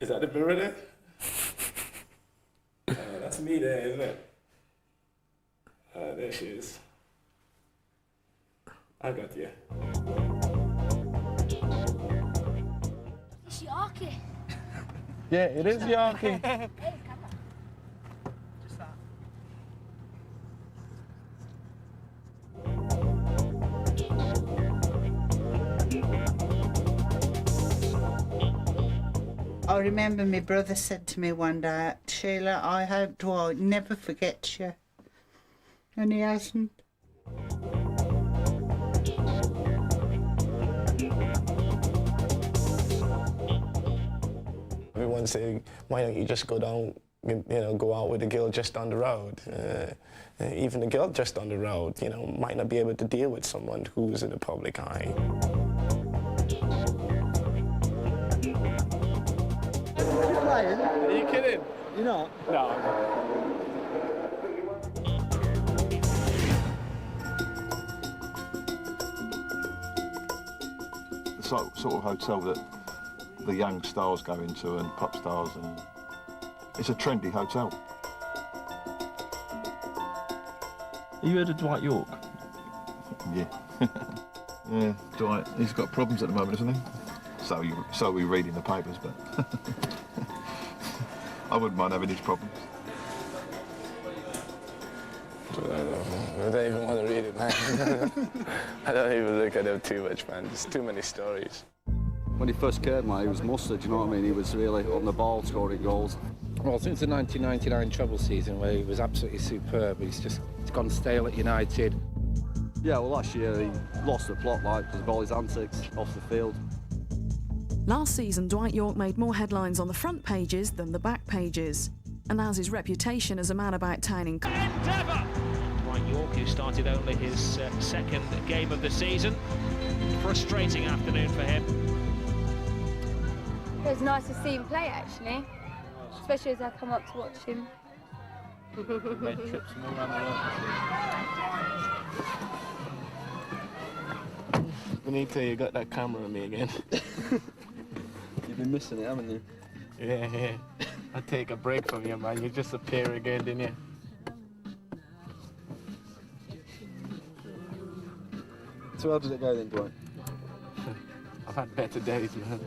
Is that the mirror there? That's me there, isn't it? There she is. I got you. It's Yorke. Yeah, it is Yorke. Hey, camera. Just that. I remember my brother said to me one day, Sheila, I hope Dwight never forgets you. And he hasn't. Everyone saying, why don't you just go down, go out with a girl just down the road? Even a girl just down the road, might not be able to deal with someone who's in the public eye. Are you kidding? You're not? No. The sort of hotel that the young stars go into and pop stars, and it's a trendy hotel. Have you heard of Dwight Yorke? Yeah. Yeah, Dwight, he's got problems at the moment, isn't he? So we read in the papers, but I wouldn't mind having his problems. I don't even want to read it, man. I don't even look at them too much, man. There's too many stories. When he first came, he was mustard, you know what I mean? He was really on the ball, scoring goals. Well, since the 1999 treble season, where he was absolutely superb, he's gone stale at United. Yeah, well, last year he lost the plot, because of all his antics off the field. Last season, Dwight Yorke made more headlines on the front pages than the back pages, and has his reputation as a man about town in... Endeavour! Dwight Yorke, who started only his second game of the season. Frustrating afternoon for him. It was nice to see him play, actually, especially as I come up to watch him. Benito, you got that camera on me again. You've been missing it, haven't you? Yeah. I take a break from you, man. You just appear again, didn't you? So how does it go then, Dwight? I've had better days, man.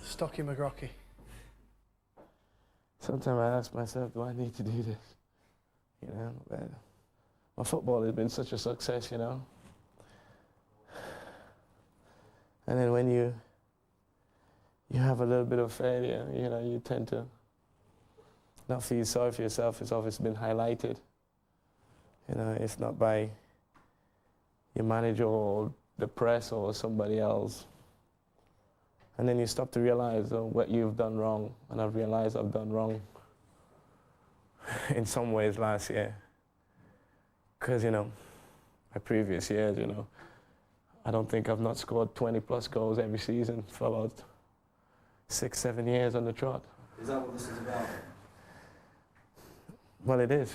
Stocky McGrocky. Sometimes I ask myself, do I need to do this? But my football has been such a success, And then when you have a little bit of failure, you tend to not feel sorry for yourself. It's obviously been highlighted. If not by your manager or the press or somebody else. And then you stop to realize what you've done wrong. And I've realized I've done wrong in some ways last year. Because, my previous years, I don't think I've not scored 20+ goals every season for about 6-7 years on the trot. Is that what this is about? Well, it is.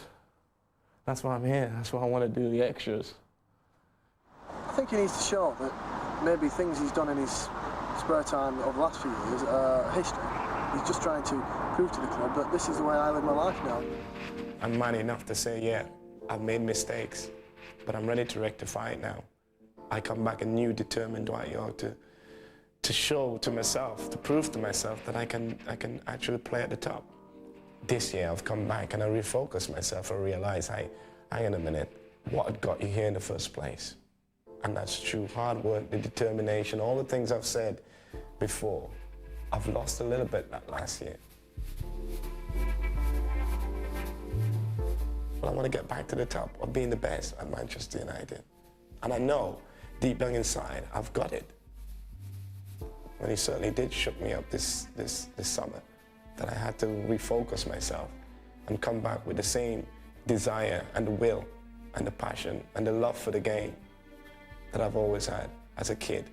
That's why I'm here. That's why I want to do the extras. I think he needs to show that maybe things he's done in his spare time over the last few years are history. He's just trying to prove to the club that this is the way I live my life now. I'm man enough to say, yeah, I've made mistakes, but I'm ready to rectify it now. I come back a new, determined Dwight Yorke to show to myself, to prove to myself that I can actually play at the top. This year I've come back and I refocus myself and realize, hey, hang on a minute, what got you here in the first place? And that's true hard work, the determination, all the things I've said before. I've lost a little bit that last year. But I want to get back to the top of being the best at Manchester United. And I know, deep down inside, I've got it. And he certainly did shook me up this summer, that I had to refocus myself and come back with the same desire and the will and the passion and the love for the game that I've always had as a kid.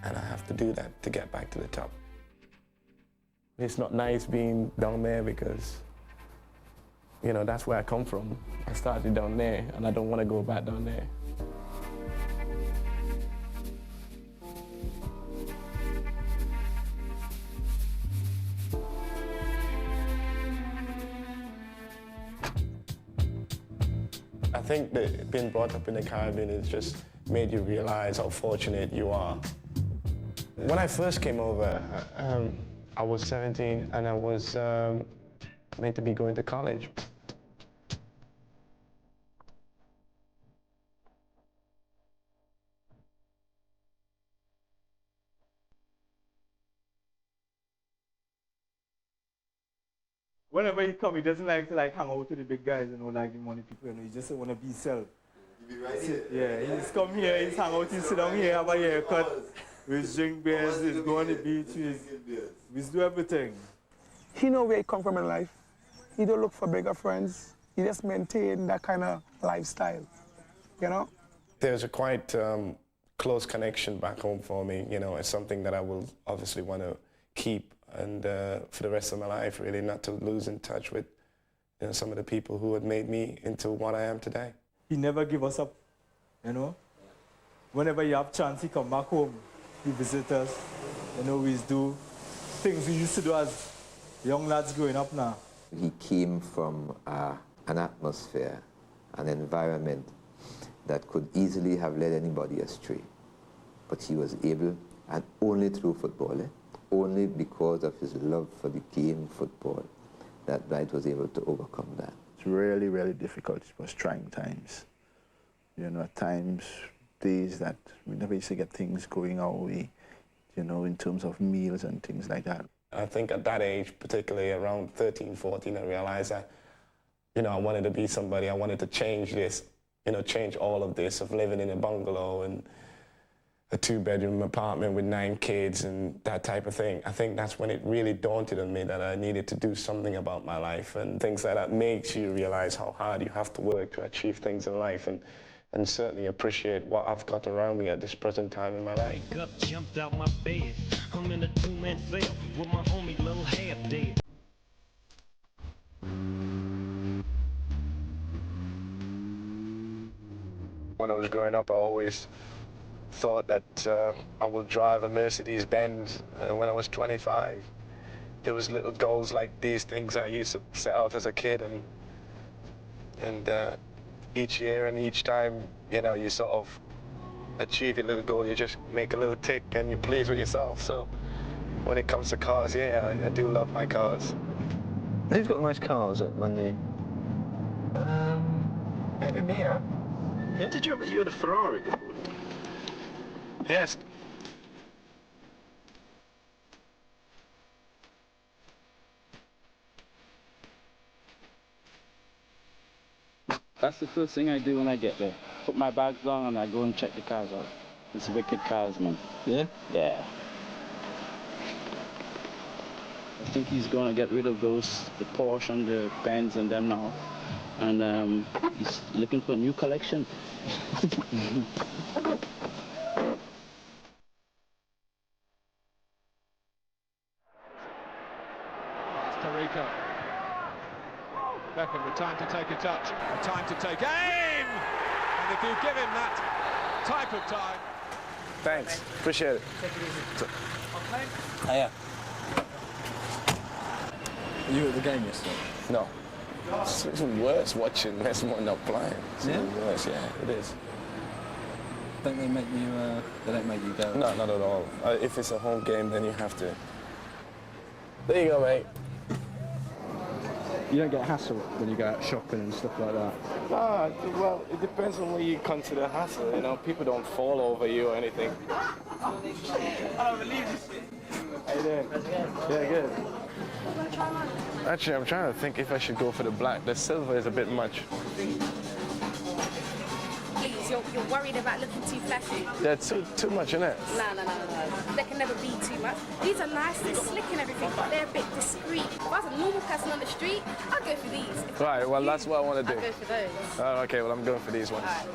And I have to do that to get back to the top. It's not nice being down there because, you know, that's where I come from. I started down there and I don't want to go back down there. I think that being brought up in the Caribbean has just made you realize how fortunate you are. When I first came over, I was 17 and I was meant to be going to college. Whenever he come, he doesn't like to hang out with the big guys, you know, like the money people, you know. He just want to be himself. Yeah, he's come here, he's hang out, he sit down here, have a haircut, we drink beers, he's go on the beach, we do everything. He know where he come from in life. He don't look for bigger friends. He just maintain that kind of lifestyle, you know? There's a quite close connection back home for me, you know. It's something that I will obviously want to keep and for the rest of my life, really, not to lose in touch with, you know, some of the people who had made me into what I am today. He never give us up, you know. Whenever you have chance, he come back home, he visit us, you know, we do things we used to do as young lads growing up now. He came from an atmosphere, an environment that could easily have led anybody astray. But he was able, and only through football, only because of his love for the game football, that Dwight was able to overcome that. It's really, really difficult. It was trying times. You know, at times, days that we never used to get things going our way, you know, in terms of meals and things like that. I think at that age, particularly around 13, 14, I realized that, you know, I wanted to be somebody. I wanted to change this, you know, change all of this of living in a bungalow and a 2-bedroom apartment with 9 kids and that type of thing. I think that's when it really dawned on me that I needed to do something about my life, and things like that makes you realize how hard you have to work to achieve things in life, and certainly appreciate what I've got around me at this present time in my life. Up, jumped out my bed. I'm in a 2-man cell with my homie little half dead. When I was growing up, I always thought that I would drive a Mercedes-Benz when I was 25. There was little goals like these things I used to set out as a kid, and each year and each time, you know, you sort of achieve your little goal, you just make a little tick and you're pleased with yourself. So when it comes to cars, yeah, I do love my cars. Who's got the most cars at Monday? Maybe me, huh? Yeah, did you had a Ferrari? Yes. That's the first thing I do when I get there. Put my bags on and I go and check the cars out. It's wicked cars, man. Yeah? Yeah. I think he's gonna get rid of the Porsche and the Benz and them now. And he's looking for a new collection. Rico. Beckham with time to take a touch, a time to take aim! And if you give him that type of time... Thanks, appreciate it. Yeah. Were you at the game yesterday? No. It's even worse watching Mesmo not playing. It's even worse, yeah, it is. Don't they make you, they don't make you go? No, not at all. If it's a home game, then you have to. There you go, mate. You don't get hassle when you go out shopping and stuff like that? No, well, it depends on what you consider hassle, you know. People don't fall over you or anything. I don't believe this. How you doing? Yeah, good. Actually, I'm trying to think if I should go for the black. The silver is a bit much. Please, you're worried about looking too flashy. Yeah, too much, isn't it? No. There can never be too much. These are nice, they're slick and everything, but they're a bit discreet. If I was a normal person on the street, I'd go for these. Right, well, that's what I want to do. I'd go for those. Oh, okay, well, I'm going for these ones. Alright.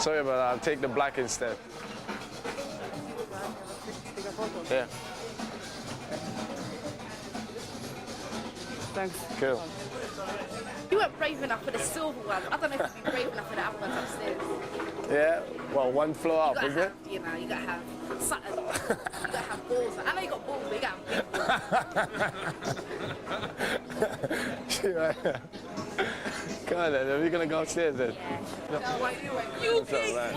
Sorry, but I'll take the black instead. Yeah. Thanks. Cool. You weren't brave enough for the silver one. I don't know if you'd be brave enough for the other ones upstairs. Yeah? Well, one floor up, is it? You know, you gotta have something. You gotta have balls. I know you got balls, but you gotta have big balls. Come on then, are we gonna go upstairs then? Yeah. No. You big one.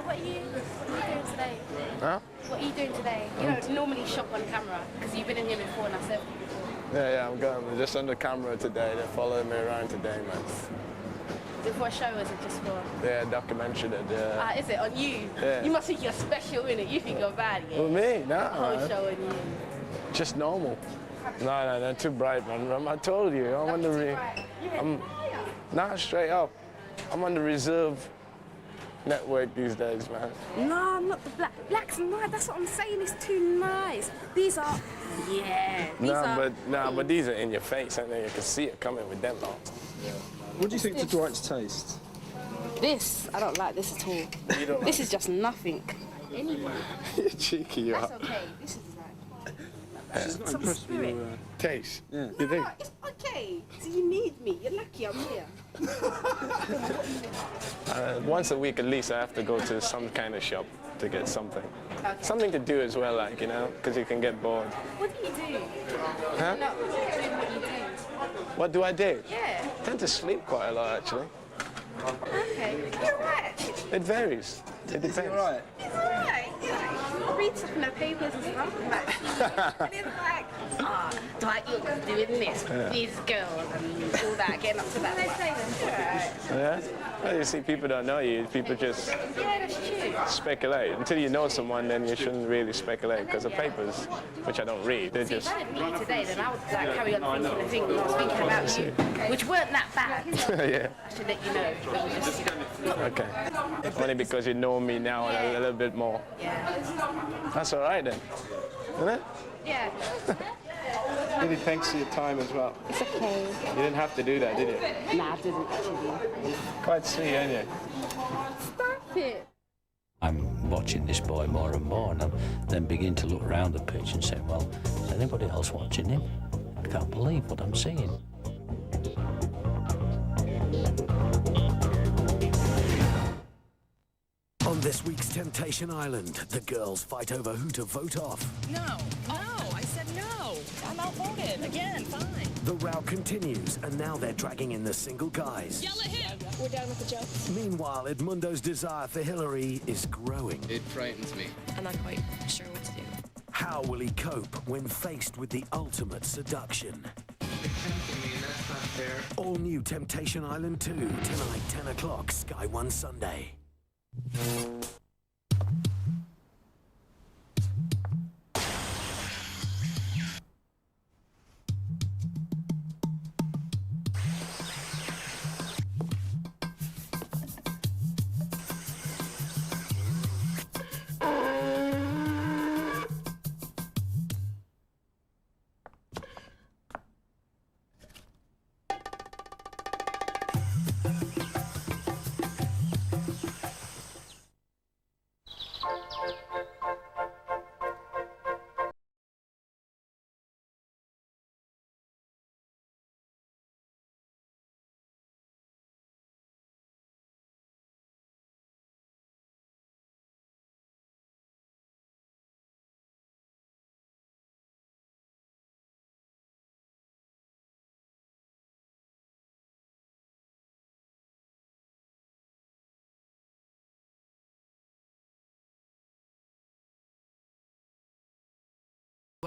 What are you doing today? Huh? What are you doing today? You don't normally shop on camera because you've been in here before and I said. Yeah, I'm going. I'm just on the camera today. They're following me around today, man. Before a show, or is it just for? Yeah, documentary it, yeah. Is it on you? Yeah. You must think you're special, innit? You think you're bad, yeah? With me? No. The whole show on you. Just normal. No, they're too bright, man. I told you, I'm on the Nah, straight up. I'm on the reserve network these days, man. No, not the black. Black's nice. That's what I'm saying. It's too nice. These are, yeah. But these are in your face, and you can see it coming with them on. Yeah. What do you think to Dwight's taste? This, I don't like this at all. You don't this is just nothing. Anyway. You're cheeky, you are. That's okay. This is like. She's not some impressed with spirit. your taste. Yeah. You think? No, it's okay. So you need me. You're lucky I'm here. Once a week at least, I have to go to some kind of shop to get something. Okay. Something to do as well, like, you know, because you can get bored. What do you do? Huh? No, what you do. What do I do? Yeah. I tend to sleep quite a lot, actually. Okay. You're right, actually. It varies. It depends. Is he all right? It's all right. I read stuff in the papers and stuff. And it's like, Dwight Yorke's doing this with these girls and all that, getting up to that. Yeah? Well, you see, people don't know you. People just speculate. Until you know someone, then you shouldn't really speculate, because the papers, which I don't read, they're just... If I didn't meet you today, then I would like, carry on thinking the things I was thinking about you, which weren't that bad. Yeah. I should let you know. But you just, Okay. Only because you know me now a little bit more. Yeah. That's all right then, isn't it? Yeah. Really, thanks for your time as well. It's okay. You didn't have to do that, did you? Nah, I didn't actually. Quite sweet, aren't you? Stop it. I'm watching this boy more and more, and I then begin to look around the pitch and say, well, is anybody else watching him? I can't believe what I'm seeing. On this week's Temptation Island, the girls fight over who to vote off. No, I said no. I'm outvoted. Again, fine. The row continues, and now they're dragging in the single guys. Yell at him. We're done with the jokes. Meanwhile, Edmundo's desire for Hillary is growing. It frightens me. I'm not quite sure what to do. How will he cope when faced with the ultimate seduction? All new Temptation Island 2, tonight, 10 o'clock, Sky 1 Sunday.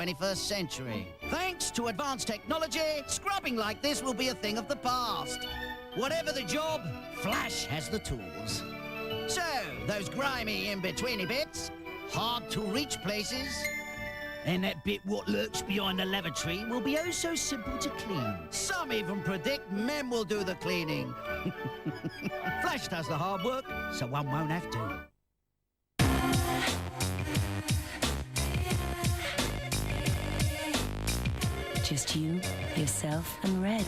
st century. Thanks to advanced technology, scrubbing like this will be a thing of the past. Whatever the job, Flash has the tools. So, those grimy in-betweeny bits, hard-to-reach places, and that bit what lurks behind the lavatory will be oh so simple to clean. Some even predict men will do the cleaning. Flash does the hard work, so one won't have to. just you, yourself, and Red.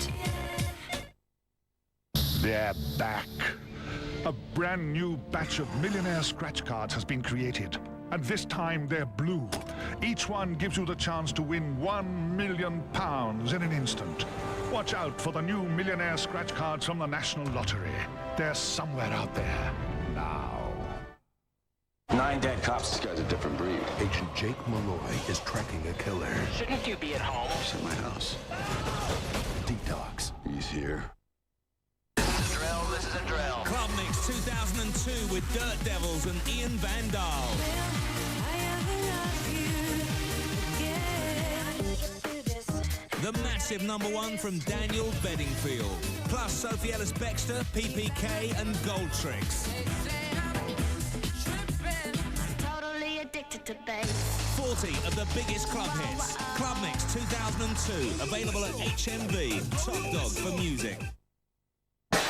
They're back. A brand new batch of millionaire scratch cards has been created. And this time they're blue. Each one gives you the chance to win £1 million in an instant. Watch out for the new millionaire scratch cards from the National Lottery. They're somewhere out there now. 9 dead cops. This guy's a different breed. Agent Jake Malloy is tracking a killer. Shouldn't you be at home? He's at my house. Detox. He's here. This is a drill. Club Mix 2002 with Dirt Devils and Ian Van Dahl. The massive #1 from Daniel Bedingfield. Plus Sophie Ellis-Bextor, PPK and Gold Tricks. Totally addicted to bass. 40 of the biggest club hits. Club Mix 2002. Available at HMV. Top dog for music.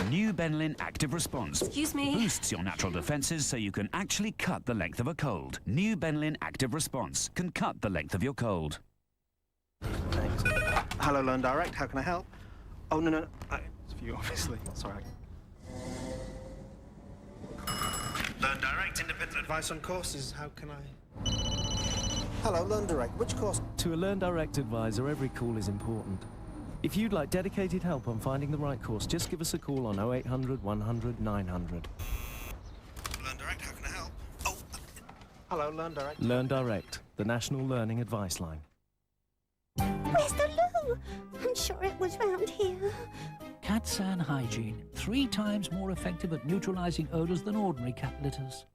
New Benylin Active Response. Excuse me. Boosts your natural defences so you can actually cut the length of a cold. New Benylin Active Response can cut the length of your cold. Thanks. Hello, Learn Direct. How can I help? Oh, no. It's for you, obviously. Sorry. Learn Direct, independent advice on courses. How can I... Hello, Learn Direct. Which course? To a Learn Direct advisor, every call is important. If you'd like dedicated help on finding the right course, just give us a call on 0800 100 900. Learn Direct, how can I help? Oh, hello, Learn Direct. Learn Direct, the National Learning Advice Line. Where's the loo? I'm sure it was round here. Cat San Hygiene, 3 times more effective at neutralizing odors than ordinary cat litters.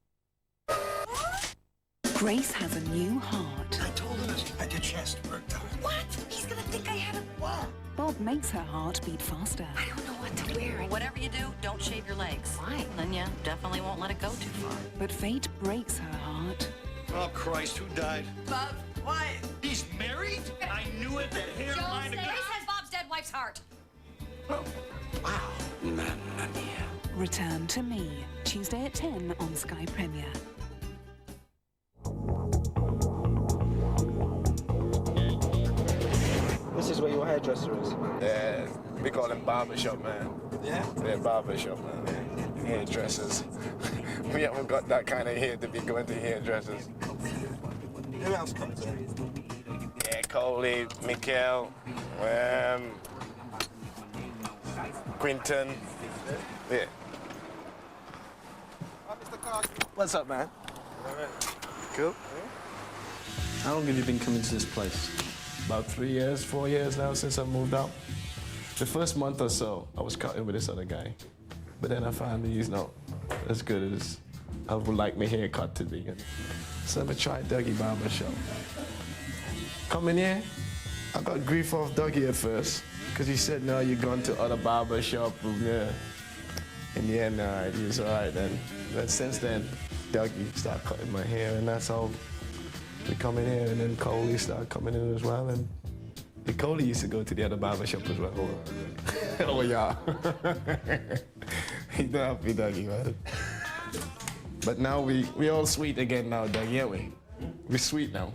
Grace has a new heart. I told her she had your chest worked out. What? He's gonna think I had a what? Bob makes her heart beat faster. I don't know what to wear. Whatever you do, don't shave your legs. Why? Then you definitely won't let it go too far. But fate breaks her heart. Oh, Christ, who died? Bob, why? He's married? I knew it, that hair line of... Grace has Bob's dead wife's heart. Oh, wow. Mamma mia. Return to Me, Tuesday at 10 on Sky Premier. This is where your hairdresser is. Yeah, we call them barbershop, man. Yeah? Yeah, barbershop, man. Hairdressers. We haven't got that kind of hair to be going to hairdressers. Who else comes in? Yeah, Coley, Mikkel, Quinton. Yeah. What's up, man? Cool. How long have you been coming to this place? About 3 years, 4 years now since I moved out. The first month or so, I was cutting with this other guy. But then I found he's not as good as I would like my haircut to be. So I tried Dougie Barbershop. Coming here, I got grief off Dougie at first, because he said, no, you're going to other barbershop. Yeah. In the end, he was all right then. But since then, Dougie started cutting my hair, and that's how we come in here, and then Coley started coming in as well, and Coley used to go to the other barbershop as well. Oh, yeah. He's not happy, Dougie, man. But now we all sweet again now, Dougie, aren't we? We're sweet now.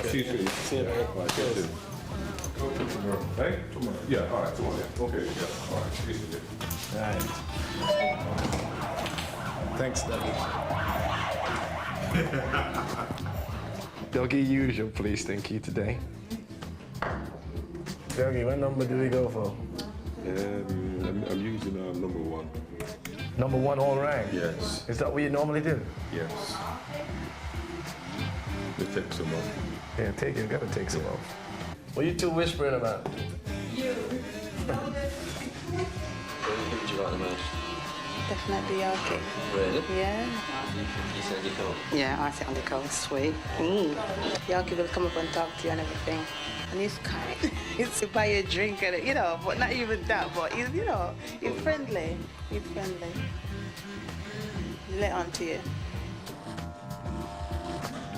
See you soon. See you later. Hey? Tomorrow. Yeah, all right, tomorrow. Yeah. Okay, yeah, all right. See you soon. All right. Thanks, Dougie. Dougie usual, please, thank you today. Dougie, what number do we go for? I'm using #1. #1 all right? Yes. Is that what you normally do? Yes. They take some off. Yeah, take it. Gotta take some off. What are you two whispering about? You. Who would you like the most? Definitely Yorke. Really? Yeah. You said you can't? Yeah, I sit on the cold, sweet. Yorke will come up and talk to you and everything. And he's kind. He's buy you a drink and you know, but not even that, but he's, you know, he's friendly. He's friendly. He let on to you.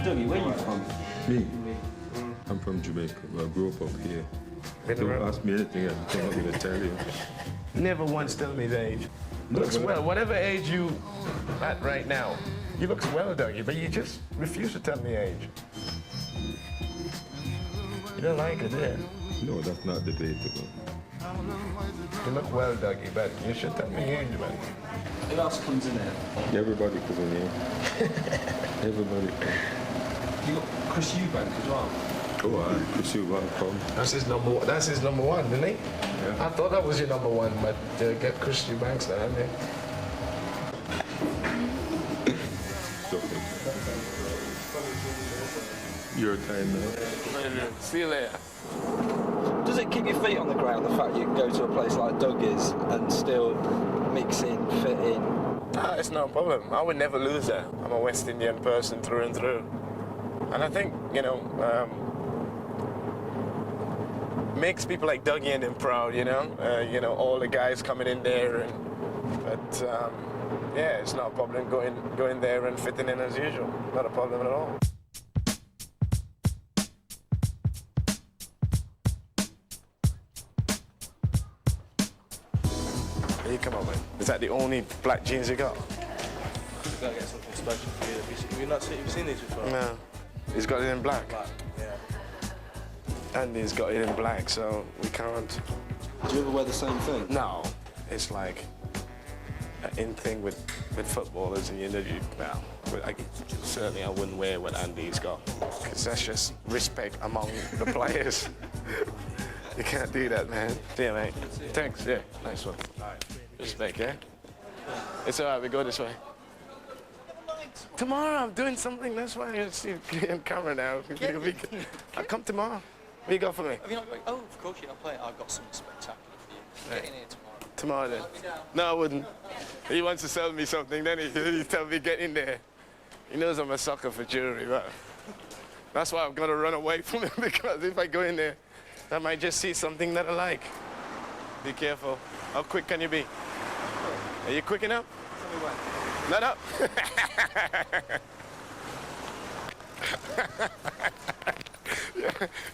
Dougie, where you from? Me? I'm from Jamaica. I grew up here. Don't ask me anything, I'm not going to tell you. Never once tell me the age. Looks well, whatever age you at right now, He looks well, Dougie, but you just refuse to tell me age. You don't like it, yeah? No, that's not debatable. You look well, Dougie, but you should tell me age, man. Who else comes in here? Everybody comes in here. Everybody comes. You got Chris Eubank as well. Oh, aye. Chris Eubank come. That's his number one, didn't he? Yeah. I thought that was your number one, but get Chris Eubanks there, haven't you? Your time now. See you later. Does it keep your feet on the ground, the fact you can go to a place like Dougie's and still mix in, fit in? It's no problem. I would never lose that. I'm a West Indian person through and through. And I think, makes people like Dougie and him proud, all the guys coming in there. But yeah, it's not a problem going there and fitting in as usual. Not a problem at all. Here you come on, man. Is that the only black jeans you got? We've got to get something special for you. Have you seen these before? No. He's got it in black. Yeah. And he's got it in black, so we can't. Do you ever wear the same thing? No. It's like an in thing with footballers, and certainly I wouldn't wear what Andy's got, because that's just respect among the players. You can't do that, man. See you, mate. Thanks, yeah. Nice one. Respect, yeah? It's all right, we go this way. Tomorrow I'm doing something, that's why I see you on camera now. I'll come tomorrow. What you got for me? Have you not, oh, of course you're not playing. I've got something spectacular for you. Get in here tomorrow. Tomorrow then? No, I wouldn't. He wants to sell me something, then he tell me get in there. He knows I'm a sucker for jewelry, but that's why I've got to run away from him, because if I go in there, I might just see something that I like. Be careful. How quick can you be? Are you quick enough? Tell me when. Not up.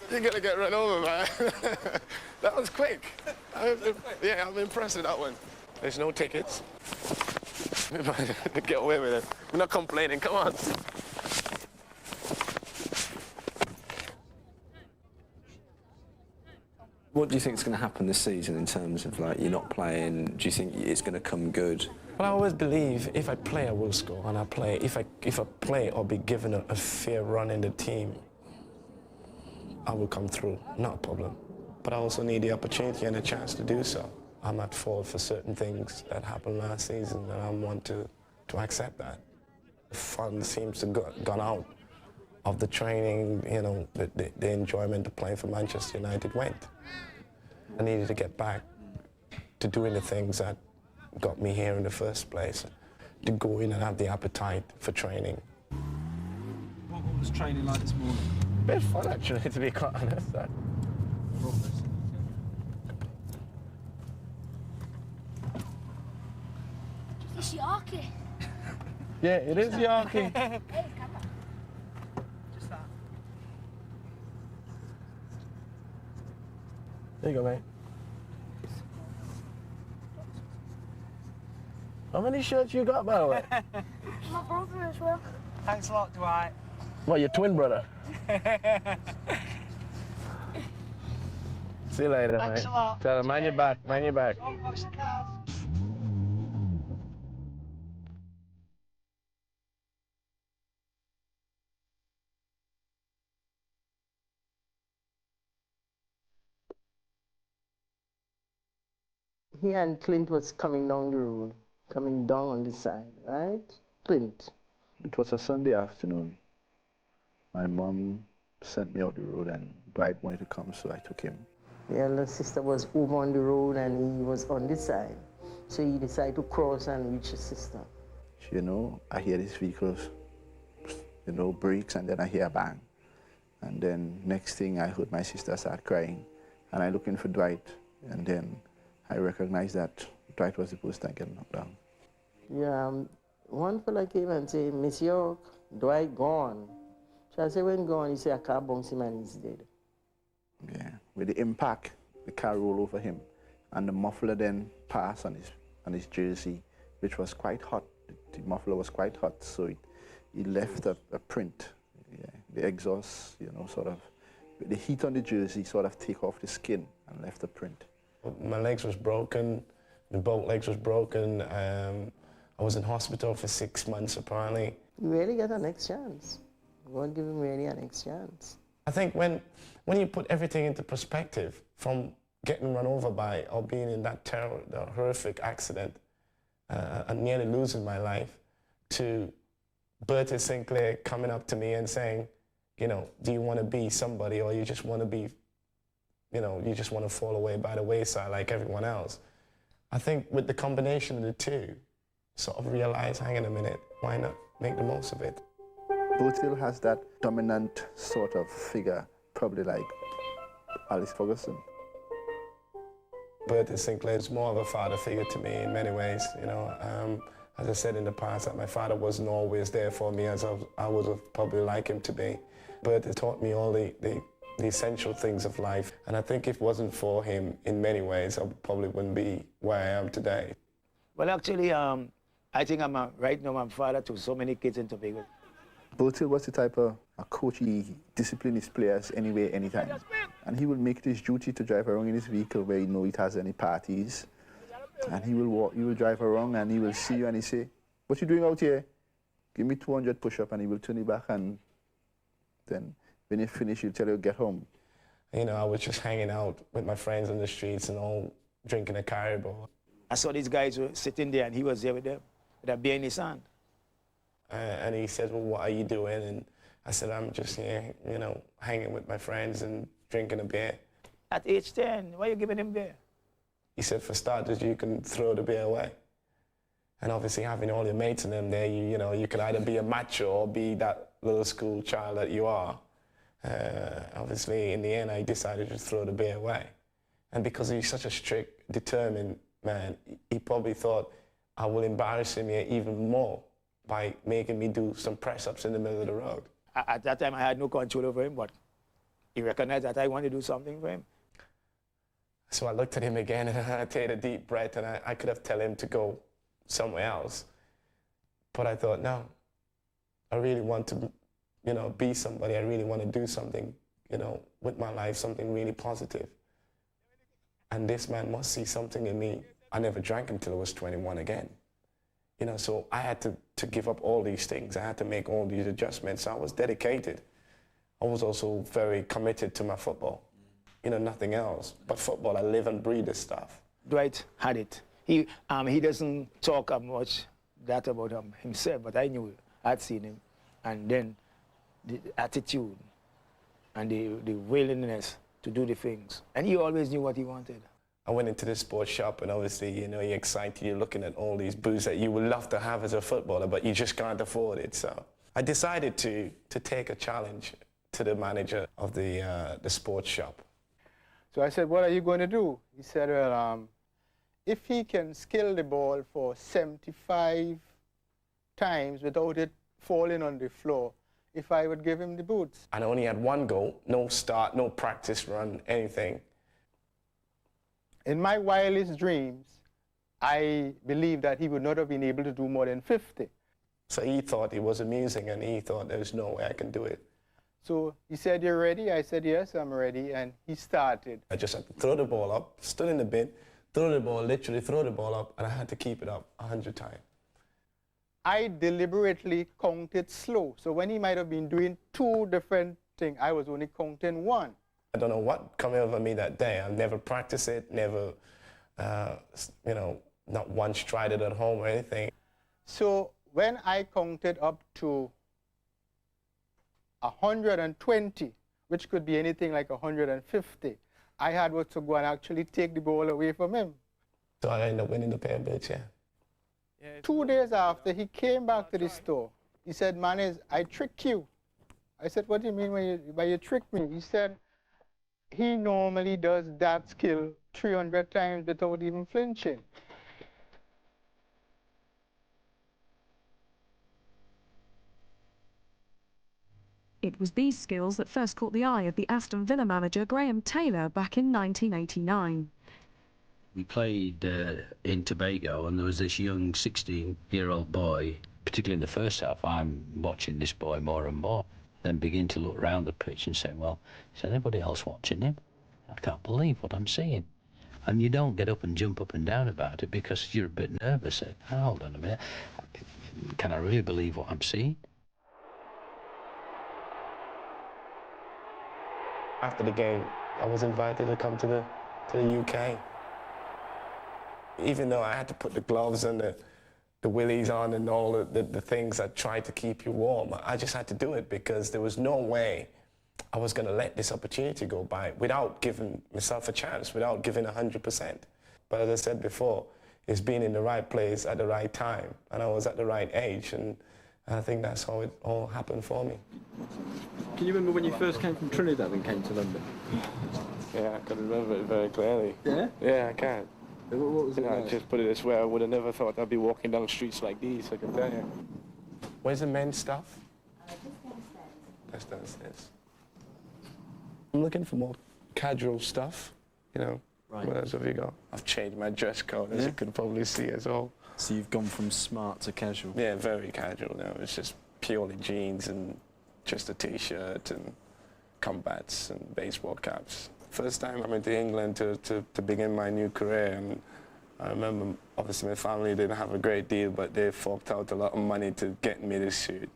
You're gonna get run over, man. That was quick. Yeah, I'm impressed with that one. There's no tickets. Get away with it. We're not complaining, come on. What do you think is going to happen this season in terms of, like, you're not playing? Do you think it's going to come good? Well, I always believe if I play, I will score, and I play. If I play or be given a fair run in the team, I will come through, not a problem. But I also need the opportunity and a chance to do so. I'm at fault for certain things that happened last season, and I want to accept that. The fun seems to gone out of the training, the enjoyment of playing for Manchester United went. I needed to get back to doing the things that got me here in the first place, to go in and have the appetite for training. What was training like this morning? A bit fun, actually, to be quite honest. It's Yorke. Yeah, it is Yorke. Just that. There you go, mate. How many shirts you got, by the way? My brother as well. Thanks a lot, Dwight. What, your twin brother? See you later, Thanks mate. a lot. Tell him, mind your back, mind your back. He and Clint was coming down the road, coming down on the side, right? Clint. It was a Sunday afternoon. My mom sent me out the road and Dwight wanted to come, so I took him. The elder sister was over on the road and he was on this side. So he decided to cross and reach his sister. I hear these vehicles, brakes, and then I hear a bang. And then next thing I heard my sister start crying. And I looking for Dwight, and then I recognized that Dwight was the person getting knocked down. Yeah, one fella came and said, Miss Yorke, Dwight gone. So I said, when gone? He said, I can't bounce him and he's dead. Yeah, with the impact, the car rolled over him, and the muffler then passed on his jersey, which was quite hot. The muffler was quite hot, so he left a print. Yeah, the exhaust, you know, sort of, the heat on the jersey sort of take off the skin and left a print. My legs was broken, my both legs was broken. I was in hospital for 6 months apparently. You really get a next chance. God give him really a next chance. I think when you put everything into perspective, from getting run over by or being in that horrific accident and nearly losing my life, to Bertie Sinclair coming up to me and saying, you know, do you want to be somebody, or you just want to be, you know, you just want to fall away by the wayside like everyone else? I think with the combination of the two, sort of realize, hang on a minute, why not make the most of it? Bertie has that dominant sort of figure, probably like Alice Ferguson. Bertie Sinclair is more of a father figure to me in many ways, you know. As I said in the past, that my father wasn't always there for me as I would have probably liked him to be. Bertie taught me all the essential things of life, and I think if it wasn't for him, in many ways, I probably wouldn't be where I am today. Well, actually, I think right now I'm father to so many kids in Tobago. Bertie was the type of a coach, he disciplined his players anyway, anytime. And he will make it his duty to drive around in his vehicle where he knows it has any parties. And he will drive around and he will see you and he say, what you doing out here? Give me 200 push-up, and he will turn you back, and then when you finish, he'll tell you, get home. You know, I was just hanging out with my friends on the streets and all drinking a caribou. I saw these guys were sitting there and he was there with them, with a beer in his hand. And he said, well, what are you doing? And I said, I'm just here, you know, hanging with my friends and drinking a beer. At age 10, why are you giving him beer? He said, for starters, you can throw the beer away. And obviously having all your mates and them there, you know, you can either be a macho or be that little school child that you are. Obviously, in the end, I decided to throw the beer away. And because he's such a strict, determined man, he probably thought I will embarrass him here even more by making me do some press-ups in the middle of the road. At that time, I had no control over him, but he recognized that I wanted to do something for him. So I looked at him again and I take a deep breath, and I could have told him to go somewhere else. But I thought, no, I really want to, you know, be somebody. I really want to do something, you know, with my life, something really positive. And this man must see something in me. I never drank until I was 21 again. You know, so I had to give up all these things. I had to make all these adjustments. I was dedicated. I was also very committed to my football. You know, nothing else. But football, I live and breathe this stuff. Dwight had it. He doesn't talk much that about himself, but I knew, I'd seen him. And then the attitude and the willingness to do the things. And he always knew what he wanted. I went into the sports shop, and obviously, you know, you're excited, you're looking at all these boots that you would love to have as a footballer, but you just can't afford it. So I decided to take a challenge to the manager of the sports shop. So I said, what are you going to do? He said, well, if he can skill the ball for 75 times without it falling on the floor, if I would give him the boots. And I only had one goal, no start, no practice run, anything. In my wildest dreams, I believed that he would not have been able to do more than 50. So he thought it was amusing, and he thought there's no way I can do it. So he said, you're ready? I said, yes, I'm ready, and he started. I just had to throw the ball up, stood in the bin, throw the ball, literally throw the ball up, and I had to keep it up 100 times. I deliberately counted slow. So when he might have been doing 2 different things, I was only counting 1. I don't know what came over me that day. I've never practiced it, never, you know, not once tried it at home or anything. So when I counted up to 120, which could be anything like 150, I had to go and actually take the ball away from him. So I ended up winning the pair of boots, yeah. 2 days after, he came back to the store. He said, Manes, I tricked you. I said, what do you mean by you tricked me? He said, he normally does that skill 300 times without even flinching. It was these skills that first caught the eye of the Aston Villa manager Graham Taylor back in 1989. We played in Tobago, and there was this young 16-year-old boy, particularly in the first half, I'm watching this boy more and more, then begin to look around the pitch and say, well, is anybody else watching him? I can't believe what I'm seeing. And you don't get up and jump up and down about it because you're a bit nervous. Hold on a minute. Can I really believe what I'm seeing? After the game, I was invited to come to the UK. Even though I had to put the gloves and the willies on and all the things that try to keep you warm, I just had to do it because there was no way I was going to let this opportunity go by without giving myself a chance, without giving 100%. But as I said before, it's being in the right place at the right time, and I was at the right age, and I think that's how it all happened for me. Can you remember when you first came from Trinidad and came to London? Yeah, I can remember it very clearly. Yeah? Yeah, I can. What was it like? Just put it this way, I would have never thought I'd be walking down streets like these, I can tell you. Where's the men's stuff? That's downstairs. I'm looking for more casual stuff, you know. Right. What else have you got? I've changed my dress code, as you can probably see as well. So you've gone from smart to casual? Yeah, very casual now. It's just purely jeans and just a t-shirt and combats and baseball caps. First time I went to England to begin my new career, and I remember obviously my family didn't have a great deal, but they forked out a lot of money to get me this suit,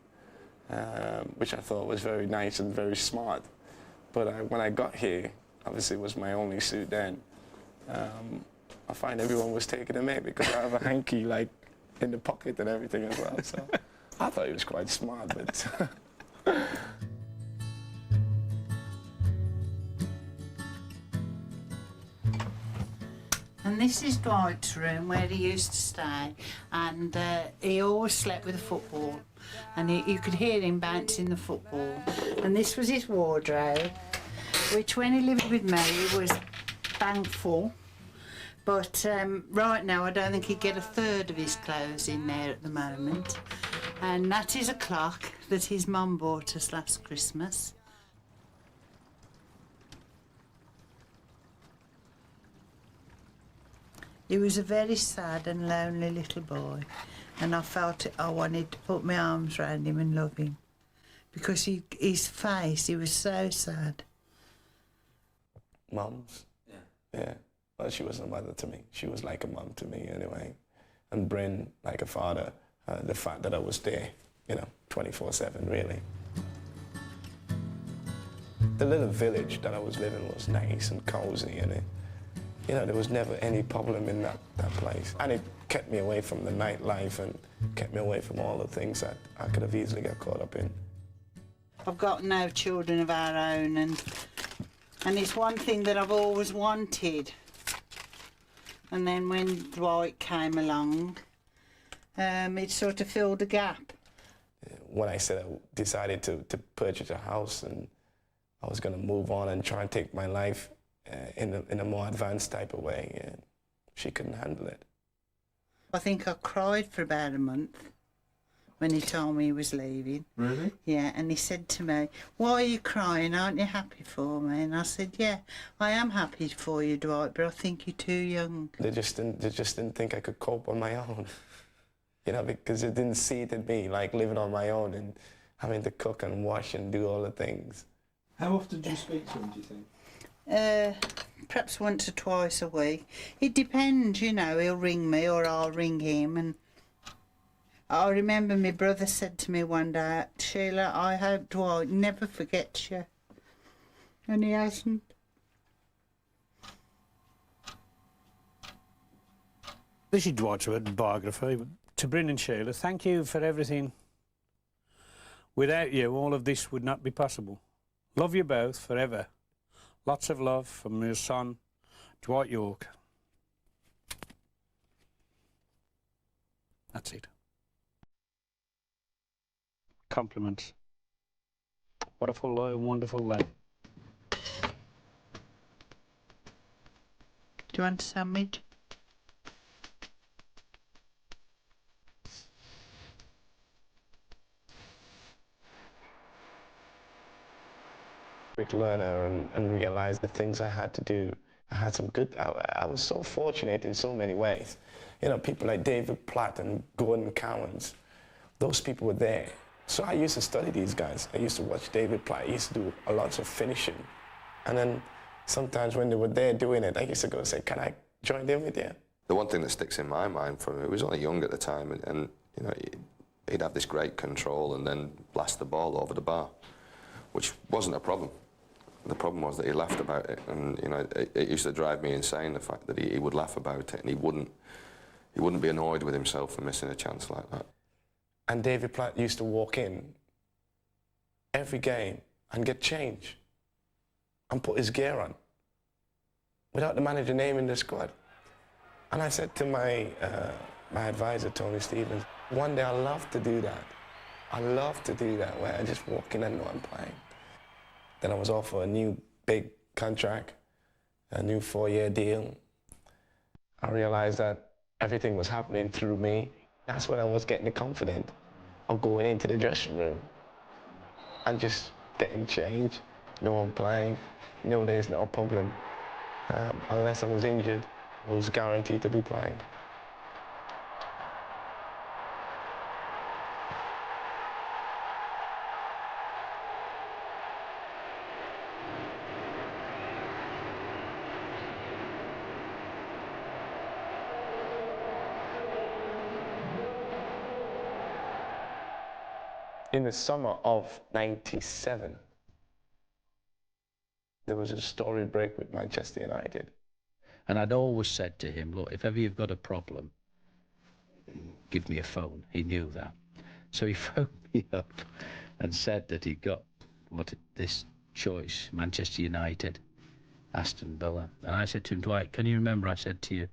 which I thought was very nice and very smart. But when I got here, obviously it was my only suit then, I find everyone was taking it away because I have a hanky like in the pocket and everything as well. So I thought it was quite smart, but. And this is Dwight's room where he used to stay, and he always slept with a football, and you could hear him bouncing the football. And this was his wardrobe, which when he lived with me was bang full, but right now I don't think he'd get a third of his clothes in there at the moment. And that is a clock that his mum bought us last Christmas. He was a very sad and lonely little boy, and I felt I wanted to put my arms around him and love him, because his face, he was so sad. Mums? Yeah. Well, she was a mother to me. She was like a mum to me anyway. And Bryn, like a father, the fact that I was there, you know, 24/7 really. The little village that I was living was nice and cozy, and you know, there was never any problem in that place. And it kept me away from the nightlife and kept me away from all the things that I could have easily got caught up in. I've got no children of our own, and it's one thing that I've always wanted. And then when Dwight came along, it sort of filled a gap. When I said I decided to purchase a house and I was going to move on and try and take my life in a more advanced type of way, she couldn't handle it. I think I cried for about a month when he told me he was leaving. Really? Yeah, and he said to me, "Why are you crying? Aren't you happy for me?" And I said, "Yeah, I am happy for you, Dwight, but I think you're too young." They just didn't think I could cope on my own, you know, because they didn't see it in me, like living on my own and having to cook and wash and do all the things. How often do you speak to him, do you think? Perhaps once or twice a week. It depends, you know, he'll ring me or I'll ring him. And I remember my brother said to me one day, "Sheila, I hope Dwight never forgets you." And he hasn't. This is Dwight's biography. To Bryn and Sheila, thank you for everything. Without you, all of this would not be possible. Love you both forever. Lots of love from your son, Dwight Yorke. That's it. Compliments. What a wonderful lad. Do you want a sandwich? Quick learner and realized the things I had to do. I had some good, I was so fortunate in so many ways. You know, people like David Platt and Gordon Cowens, those people were there. So I used to study these guys. I used to watch David play. I used to do a lot of finishing. And then sometimes when they were there doing it, I used to go and say, can I join in with you? The one thing that sticks in my mind from him, he was only young at the time, and you know, he'd have this great control and then blast the ball over the bar, which wasn't a problem. The problem was that he laughed about it, and you know, it used to drive me insane, the fact that he would laugh about it and he wouldn't be annoyed with himself for missing a chance like that. And David Platt used to walk in every game and get change and put his gear on without the manager naming the squad. And I said to my advisor, Tony Stevens, one day I'd love to do that. I love to do that, where I just walk in and know I'm playing. Then I was offered a new big contract, a new 4-year deal. I realized that everything was happening through me. That's when I was getting the confidence of going into the dressing room and just getting change. No one playing, no, there's no problem. Unless I was injured, I was guaranteed to be playing. In the summer of '97, there was a storied break with Manchester United. And I'd always said to him, look, if ever you've got a problem, give me a phone. He knew that. So he phoned me up and said that he got this choice, Manchester United, Aston Villa. And I said to him, Dwight, can you remember I said to you,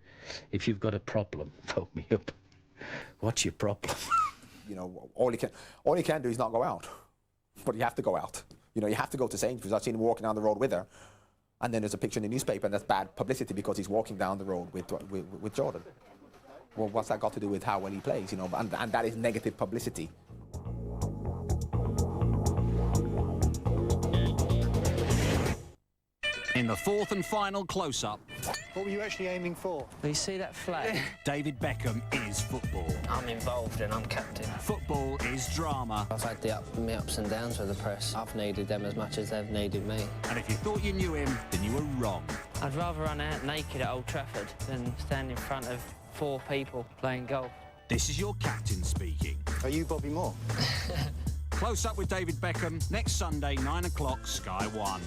if you've got a problem, phone me up. What's your problem? You know, all he can do is not go out. But you have to go out. You know, you have to go to Sainsbury's. I've seen him walking down the road with her. And then there's a picture in the newspaper, and that's bad publicity because he's walking down the road with Jordan. Well, what's that got to do with how well he plays, you know? And that is negative publicity. In the fourth and final close-up... What were you actually aiming for? Well, you see that flag? David Beckham is football. I'm involved and I'm captain. Football is drama. I've had the ups and downs with the press. I've needed them as much as they've needed me. And if you thought you knew him, then you were wrong. I'd rather run out naked at Old Trafford than stand in front of 4 people playing golf. This is your captain speaking. Are you Bobby Moore? Close Up with David Beckham, next Sunday, 9 o'clock, Sky 1.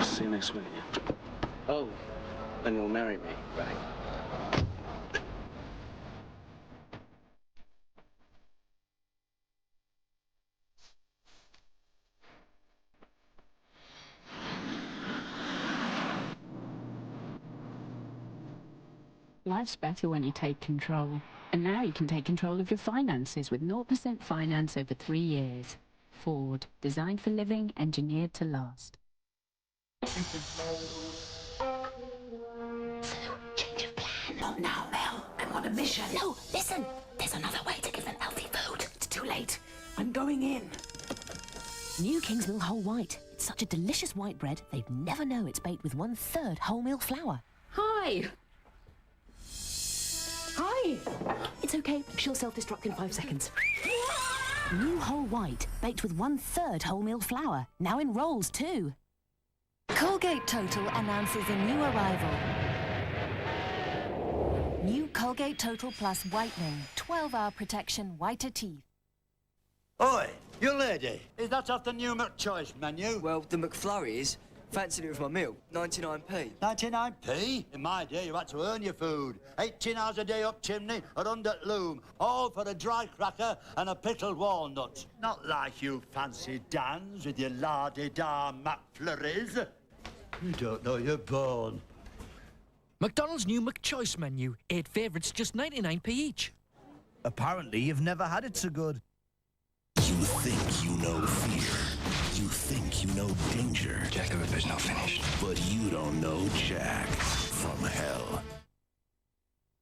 See you next week. Oh, then you'll marry me, right? Life's better when you take control. And now you can take control of your finances with 0% finance over 3 years. Ford, designed for living, engineered to last. Change of plan. Not now, Mel. I'm on a mission. No, listen. There's another way to give them healthy food. It's too late. I'm going in. New Kingsmill Whole White. It's such a delicious white bread, they'd never know it's baked with 1/3 wholemeal flour. Hi! Hi! It's okay, she'll self-destruct in 5 seconds. New Whole White, baked with 1/3 wholemeal flour. Now in rolls too. Colgate Total announces a new arrival. New Colgate Total Plus Whitening. 12-hour protection, whiter teeth. Oi, you lady, is that off the new McChoice menu? Well, the McFlurry is. Fancied it with my meal, 99p. 99p? In my day, you had to earn your food. 18 hours a day up chimney or under loom, all for a dry cracker and a pickled walnut. Not like you fancy Dans with your la-di-da McFlurries. You don't know you're born. McDonald's new McChoice menu. 8 favourites, just 99p each. Apparently, you've never had it so good. You think you know fear. You think you know danger. Jack the Ripper's not finished. But you don't know Jack from hell.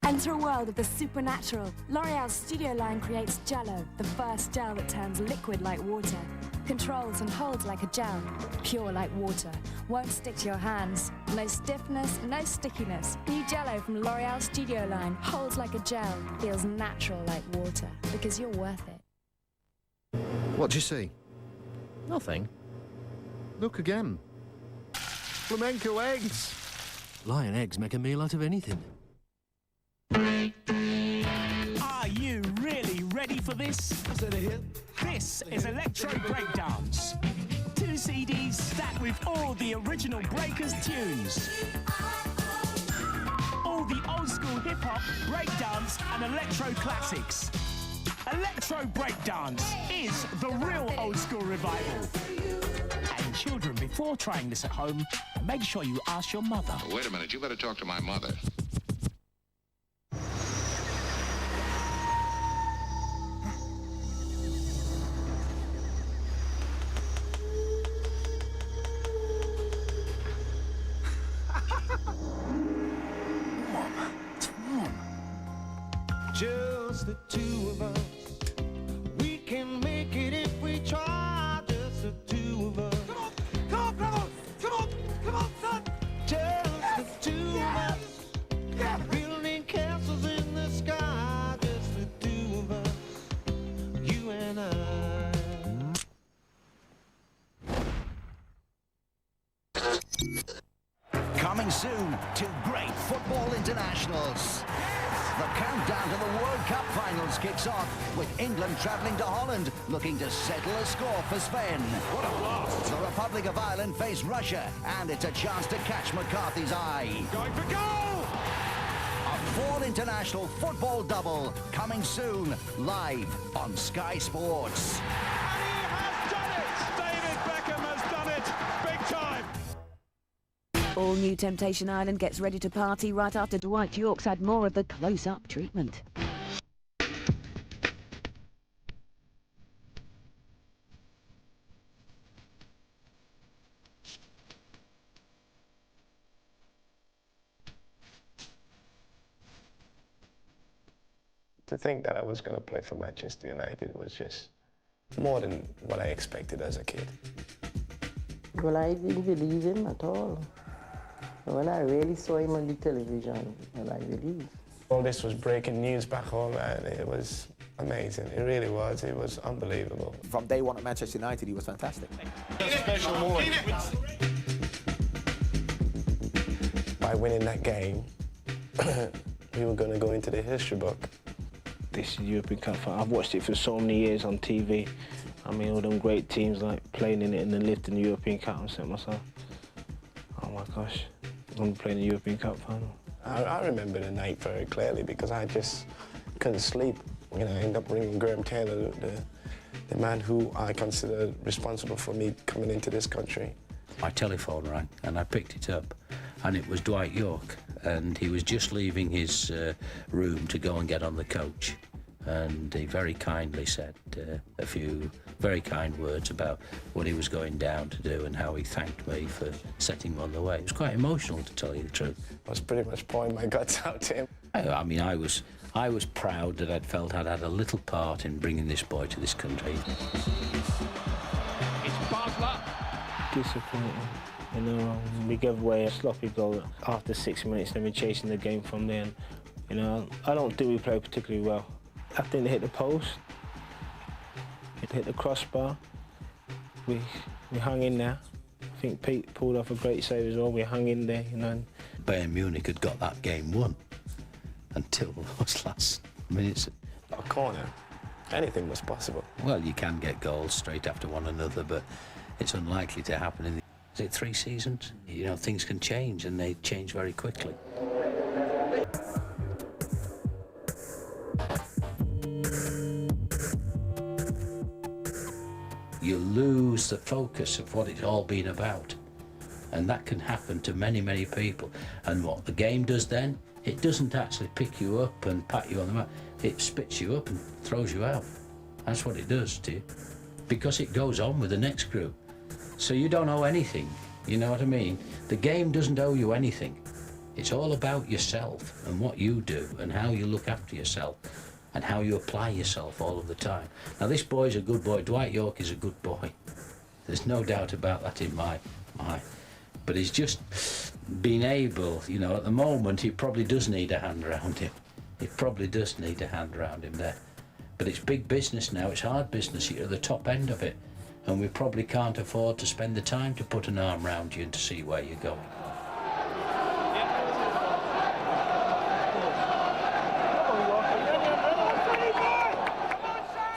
Enter a world of the supernatural. L'Oreal's studio line creates Jello, the first gel that turns liquid like water. Controls and holds like a gel, pure like water, won't stick to your hands. No stiffness, no stickiness. New Jello from L'Oreal Studio Line holds like a gel, feels natural like water, because you're worth it. What do you see? Nothing. Look again. Flamenco eggs. Lion eggs make a meal out of anything. Are you really ready for this? This is Electro Breakdance. 2 CDs stacked with all the original Breakers tunes. All the old school hip-hop, breakdance and electro classics. Electro Breakdance is the real old school revival. And children, before trying this at home, make sure you ask your mother. Wait a minute, you better talk to my mother. Just the two of us. We can make it if we try. Just the two of us. Come on, come on, son. Just the two of us. Yeah. Building castles in the sky. Just the two of us. You and I. Coming soon to great football internationals. The countdown to the World Cup finals kicks off with England travelling to Holland, looking to settle a score for Spain. What a blast! The Republic of Ireland face Russia, and it's a chance to catch McCarthy's eye. Going for goal! A full international football double coming soon, live on Sky Sports. David Beckham has done it! Big time! All new Temptation Island gets ready to party right after Dwight Yorke's had more of the close-up treatment. To think that I was going to play for Manchester United was just more than what I expected as a kid. Well, I didn't believe him at all. When I really saw him on the television, and I believed. All this was breaking news back home, and it was amazing. It really was. It was unbelievable. From day one at Manchester United, he was fantastic. Special moment. By winning that game, we were going to go into the history book. This European Cup, I've watched it for so many years on TV. I mean, all them great teams like playing in it and then lifting the European Cup and saying to myself, oh my gosh, I'm playing the European Cup final. I remember the night very clearly because I just couldn't sleep. You know, I ended up ringing Graham Taylor, the man who I consider responsible for me coming into this country. My telephone rang and I picked it up, and it was Dwight Yorke, and he was just leaving his room to go and get on the coach, and he very kindly said a few very kind words about what he was going down to do and how he thanked me for setting him on the way. It was quite emotional, to tell you the truth. I was pretty much pouring my guts out to him. I mean, I was proud that I'd felt I'd had a little part in bringing this boy to this country. It's Basler. Disappointing. You know, we gave away a sloppy goal after 6 minutes, then we're chasing the game from there. And, you know, I don't think we played particularly well. I think they hit the post, hit the crossbar. We hung in there. I think Pete pulled off a great save as well. We hung in there, you know. Bayern Munich had got that game won until those last minutes. A corner, anything was possible. Well, you can get goals straight after one another, but it's unlikely to happen in the... Is it 3 seasons? You know, things can change, and they change very quickly. You lose the focus of what it's all been about. And that can happen to many, many people. And what the game does then, it doesn't actually pick you up and pat you on the back. It spits you up and throws you out. That's what it does to you. Because it goes on with the next group. So you don't owe anything, you know what I mean? The game doesn't owe you anything. It's all about yourself and what you do and how you look after yourself and how you apply yourself all of the time. Now, this boy's a good boy. Dwight Yorke is a good boy. There's no doubt about that in my mind. But he's just been able, you know, at the moment he probably does need a hand around him. He probably does need a hand around him there. But it's big business now, it's hard business, you're at the top end of it. And we probably can't afford to spend the time to put an arm around you and to see where you're going.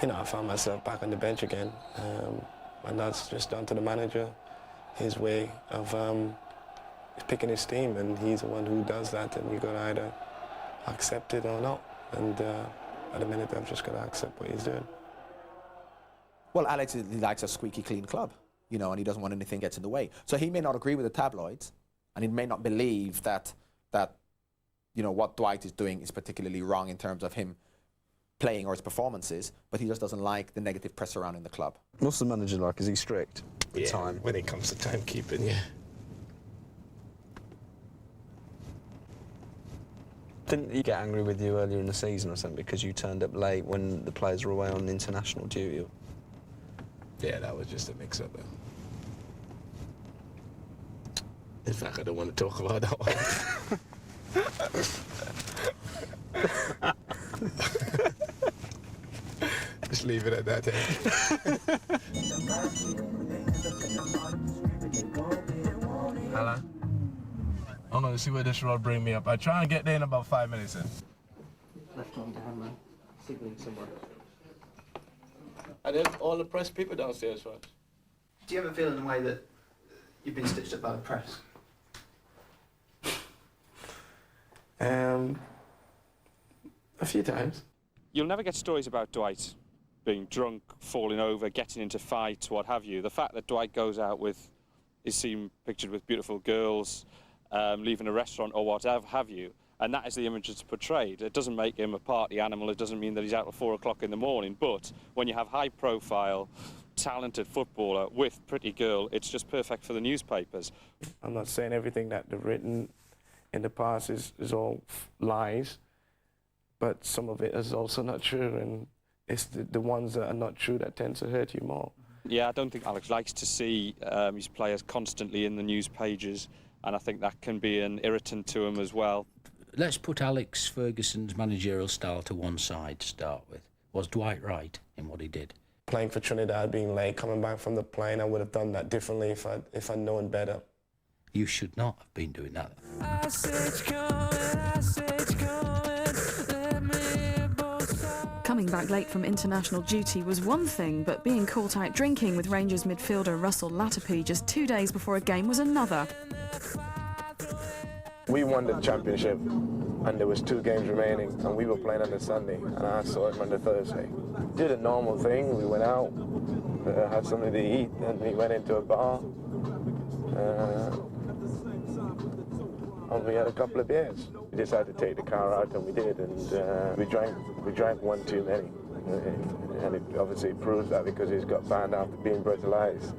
You know, I found myself back on the bench again. And that's just down to the manager, his way of picking his team, and he's the one who does that, and you got to either accept it or not. And at the minute, I've just got to accept what he's doing. Well, Alex, he likes a squeaky clean club, you know, and he doesn't want anything gets in the way. So he may not agree with the tabloids, and he may not believe that you know, what Dwight is doing is particularly wrong in terms of him playing or his performances, but he just doesn't like the negative press surrounding the club. What's the manager like? Is he strict with time? When it comes to timekeeping, yeah. Didn't he get angry with you earlier in the season or something because you turned up late when the players were away on international duty? Yeah, that was just a mix-up, though. In fact, I don't want to talk about that one. Just leave it at that. Hello? I'm gonna see where this road bring me up. I try and get there in about 5 minutes. Left on down, man. Signaling someone. And then all the press people downstairs, right? Do you ever feel in a way that you've been stitched up by the press? A few times. You'll never get stories about Dwight being drunk, falling over, getting into fights, what have you. The fact that Dwight goes out with, is seen pictured with beautiful girls, leaving a restaurant or whatever have you, and that is the image that's portrayed. It doesn't make him a party animal, it doesn't mean that he's out at 4 o'clock in the morning, but when you have high-profile, talented footballer with pretty girl, it's just perfect for the newspapers. I'm not saying everything that they've written in the past is all lies, but some of it is also not true, and it's the ones that are not true that tend to hurt you more. Yeah, I don't think Alex likes to see his players constantly in the news pages, and I think that can be an irritant to him as well. Let's put Alex Ferguson's managerial style to one side to start with. Was Dwight right in what he did? Playing for Trinidad, being late, coming back from the plane, I would have done that differently if I'd known better. You should not have been doing that. Coming back late from international duty was one thing, but being caught out drinking with Rangers midfielder Russell Latapy just 2 days before a game was another. We won the championship, and there was 2 games remaining, and we were playing on the Sunday, and I saw him on the Thursday. Did a normal thing. We went out, had something to eat, and we went into a bar, and we had a couple of beers. We decided to take the car out, and we did, and we drank one too many, and it obviously proves that because he's got banned after being brutalized.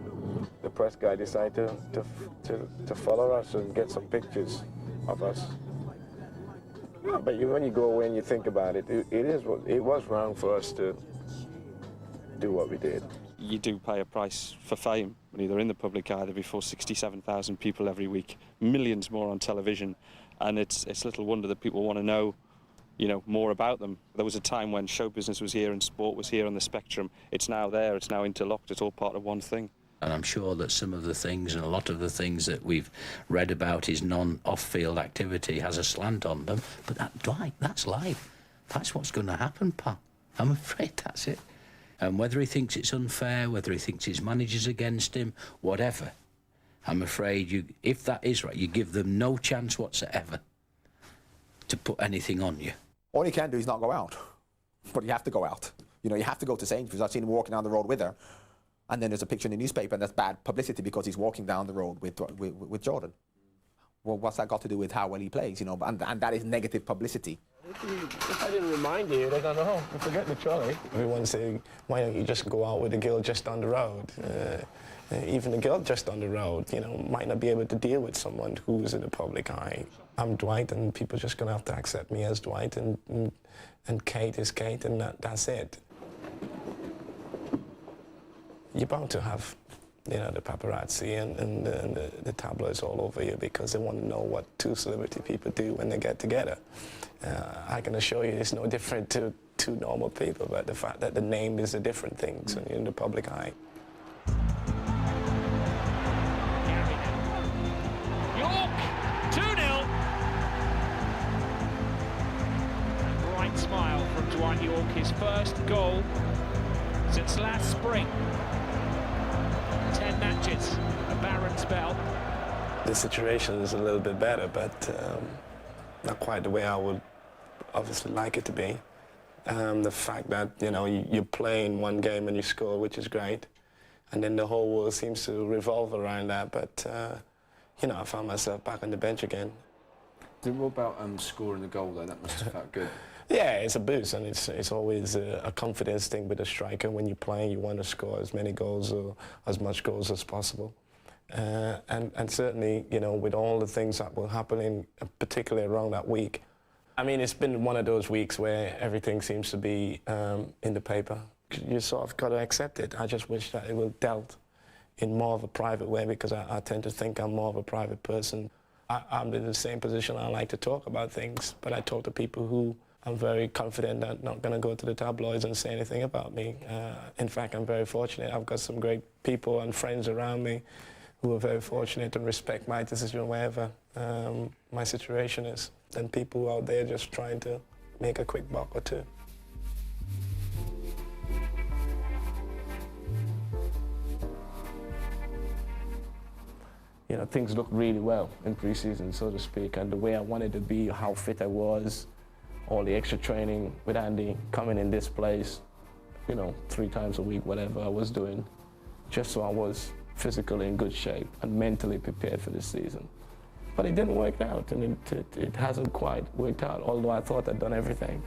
The press guy decided to follow us and get some pictures of us. Yeah, but when you go away and you think about it, it was wrong for us to do what we did. You do pay a price for fame when you're in the public eye. There before 67,000 people every week, millions more on television, and it's little wonder that people want to know, you know, more about them. There was a time when show business was here and sport was here on the spectrum. It's now there, it's now interlocked, it's all part of one thing. And I'm sure that some of the things and a lot of the things that we've read about his non-off-field activity has a slant on them. But that Dwight, that's life. That's what's going to happen, pal. I'm afraid that's it. And whether he thinks it's unfair, whether he thinks his manager's against him, whatever, I'm afraid if that is right, you give them no chance whatsoever to put anything on you. All he can do is not go out. But you have to go out. You know, you have to go to Sainsbury's. I've seen him walking down the road with her. And then there's a picture in the newspaper, and that's bad publicity because he's walking down the road with Jordan. Well, what's that got to do with how well he plays, you know? And that is negative publicity. If I didn't remind you, they're going, oh, forget the trolley. Everyone's saying, why don't you just go out with a girl just down the road? Even a girl just down the road, you know, might not be able to deal with someone who's in the public eye. I'm Dwight, and people are just going to have to accept me as Dwight, and Kate is Kate, and that's it. You're bound to have you know, the paparazzi and the tabloids all over you because they want to know what two celebrity people do when they get together. I can assure you it's no different to two normal people, but the fact that the name is a different thing so in the public eye. Yorke, 2-0. Bright smile from Dwight Yorke, his first goal since last spring. 10 matches, a barren spell. The situation is a little bit better, but not quite the way I would obviously like it to be. The fact that, you know, you're playing one game and you score, which is great, and then the whole world seems to revolve around that, but, you know, I found myself back on the bench again. What about scoring the goal, though? That must have felt good. Yeah, it's a boost, and it's always a confidence thing with a striker. When you're playing, you want to score as many goals or as much goals as possible. And certainly, you know, with all the things that were happening, particularly around that week, I mean, it's been one of those weeks where everything seems to be in the paper. You sort of got to accept it. I just wish that it was dealt in more of a private way because I tend to think I'm more of a private person. I'm in the same position. I like to talk about things, but I talk to people who I'm very confident that not going to go to the tabloids and say anything about me. In fact, I'm very fortunate. I've got some great people and friends around me who are very fortunate and respect my decision wherever my situation is, than people out there just trying to make a quick buck or two. You know, things looked really well in pre-season, so to speak, and the way I wanted to be, how fit I was, all the extra training with Andy, coming in this place, you know, 3 times a week, whatever I was doing, just so I was physically in good shape and mentally prepared for this season. But it didn't work out, and it hasn't quite worked out, although I thought I'd done everything.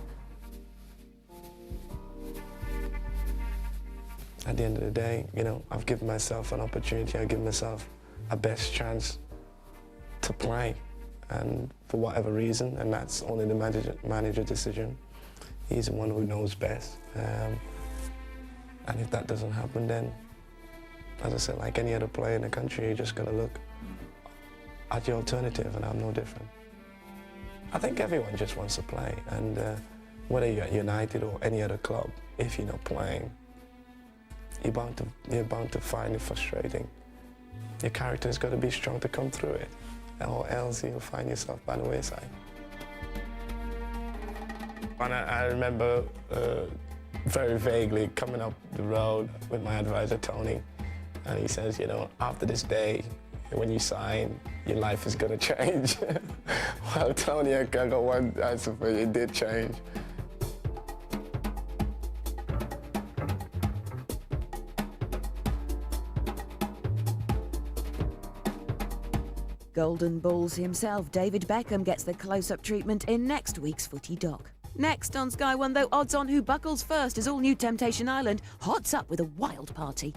At the end of the day, you know, I've given myself an opportunity, I've given myself a best chance to play, and for whatever reason, and that's only the manager decision. He's the one who knows best. And if that doesn't happen, then, as I said, like any other player in the country, you just gotta look at your alternative, and I'm no different. I think everyone just wants to play, and whether you're at United or any other club, if you're not playing, you're bound to find it frustrating. Your character's got to be strong to come through it, or else you'll find yourself by the wayside. And I remember very vaguely coming up the road with my advisor, Tony, and he says, you know, after this day, when you sign, your life is going to change. Well, Tony, I got one answer for you, it did change. Golden Balls himself, David Beckham, gets the close-up treatment in next week's Footy Doc. Next on Sky One, though, odds on who buckles first as all new Temptation Island hots up with a wild party.